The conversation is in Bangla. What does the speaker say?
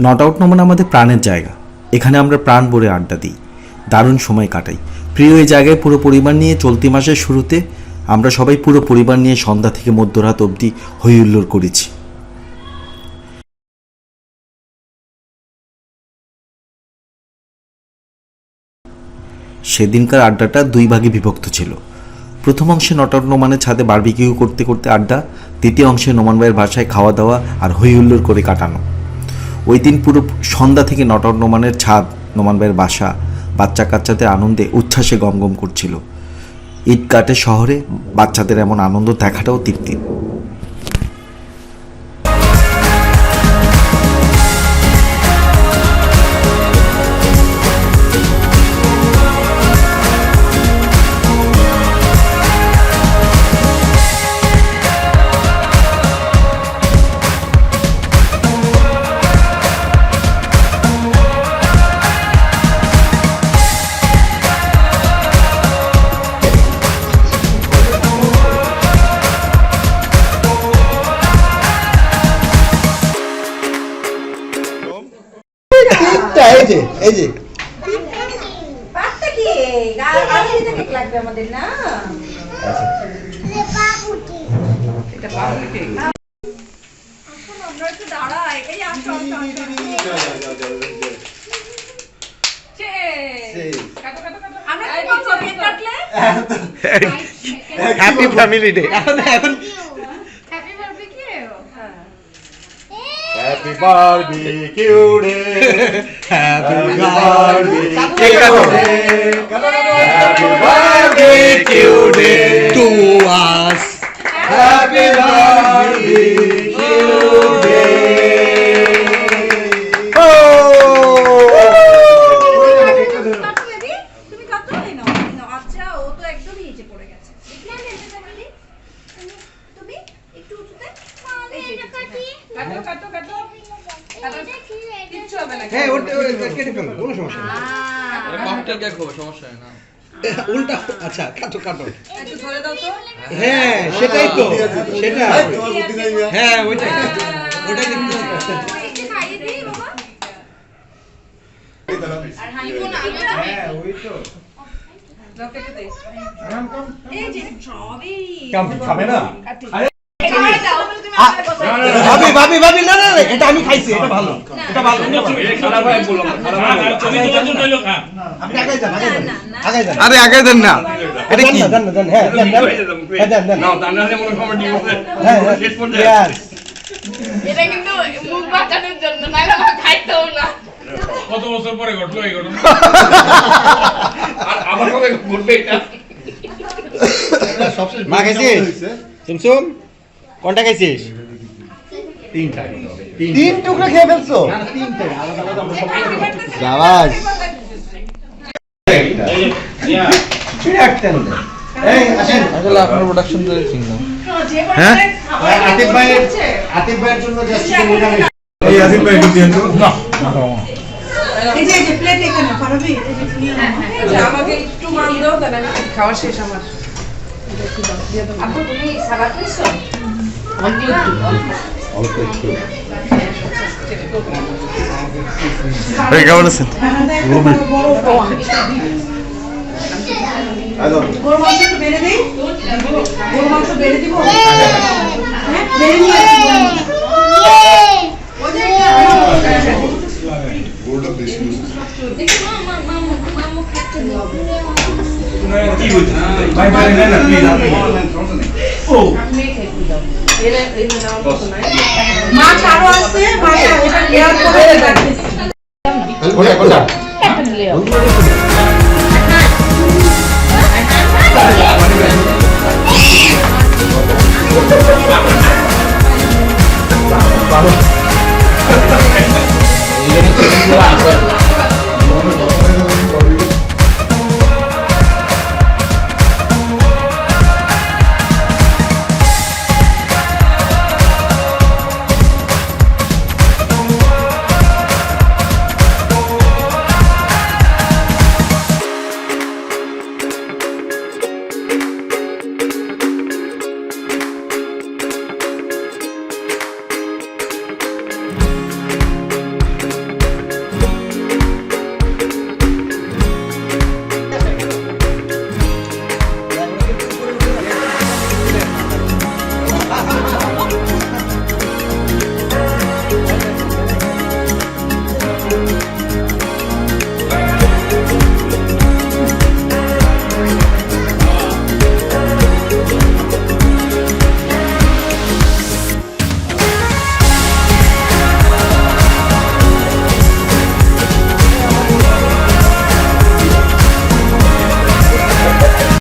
নট আউট নমন আমাদের প্রাণের জায়গা। এখানে আমরা প্রাণ ভরে আড্ডা দিই, দারুণ সময় কাটাই। প্রিয় এই জায়গায় পুরো পরিবার নিয়ে চলতি মাসের শুরুতে আমরা সবাই পুরো পরিবার নিয়ে সন্ধ্যা থেকে মধ্যরাত অবধি হইহুল্লোড় করেছি। সেদিনকার আড্ডাটা দুই ভাগে বিভক্ত ছিল। প্রথম অংশে নট আউট নোমানের ছাদে বারবিকিউ করতে করতে আড্ডা, দ্বিতীয় অংশে নোমান ভাইয়ের ভাষায় খাওয়া দাওয়া আর হইহুল্লোড় করে কাটানো। ওই দিন পুরো সন্ধ্যা থেকে নট আউট নোমানের ছাদ, নোমান ভাইয়ের বাসা বাচ্চা কাচ্চাদের আনন্দে উচ্ছ্বাসে গমগম করছিল। ঈদগাটের শহরে বাচ্চাদের এমন আনন্দ দেখাটাও তৃপ্তির। এই যে পাঁচটা কি গাল দিতে ঠিক লাগবে আমাদের না। এটা বাবুটি এখন আমরা একটু দাঁড়াই। এই আসো আসো চে কাটো কাটো কাটো। আমরা কি করব? কেক কাটলে হ্যাপি ফ্যামিলি ডে। এখন happy barbecue Happy barbecue day. Happy barbecue day. Happy barbecue day to us. Happy barbecue day. Oh! তুমি কাটো না না। আচ্ছা ও তো একদম নিচে পড়ে গেছে। দেখলে তুমি একটু উঠতে কাটো কাটো কাটো। হ্যাঁ ওটা কেটে ফেলো, কোনো সমস্যা নেই। বাপটা দেখো, সমস্যা না। উল্টা, আচ্ছা কাটো কাটো। একটু ধরে দাও তো। হ্যাঁ সেটাই তো, সেটা হ্যাঁ ওইটাই ওইটাই দেখতে। একটু খাইয়ে দিই বাবা। আর হানিমুন আমরা হ্যাঁ ওই তো লকেটে দে। এই যে স্ট্রবেরি কাম খাবে না? খাওয়াই দাও। ভাবি ভাবি ভাবি না না এটা আমি খাইছি, এটা ভালো, এটা ভালো। খারাপ হয় বললাম, খারাপ হয়। তুমি তোমার জন্য হলো খা। আপনি আগে যান, আগে যান, আগে যান। আরে আগে দেন না, এটা কি? দেন না, দেন, হ্যাঁ দেন, দেন, দেন। নাও, তা না হলে মনে কমেন্ট দিব। হ্যাঁ শেষ পর্যন্ত। হ্যাঁ এটা কিন্তু মুখ বাঁচানোর জন্য, নাইলে আমার খাইতেও না। কত বছর পরে ঘটলো এই ঘটনা? আর আবার কবে ঘটবে এটা? মা খাইছিস? সুমসুম কোনটা খাইছিস? তিন টুকরা খেয়ে ফেলছো? জাবাজ এই আসেন। আসলে আপনার প্রোডাকশন তো চিনলাম। হ্যাঁ আতিফ ভাইয়ের জন্য জাস্ট এই আসিফ ভাই একটু দিন তো না এই যে প্লেট এখানে পারবি। আমাকে একটু মান দাও, তাহলে আমি খাওয়া শেষ আমার। আপু তুমি সালাদ নিছো? অল্প একটু। ভাই কেমন আছেন? গরু মাংস একটু বেড়ে দিই। গরু মাংস বেড়ে দিব। হ্যাঁ বেড়ে নিয়ে গোলটা বেশি দেখি মামু খাচ্ছে না। কি হচ্ছে ভাই ভাই না না প্লিজ আপনি ও আমি খেয়ে দাও। এরে এনে নাও তো নাই। মা কারো আছে, মা এটা লেয়ার করে রাখতেছি। কোনটা কোনটা একটা লেয়ার। ভালো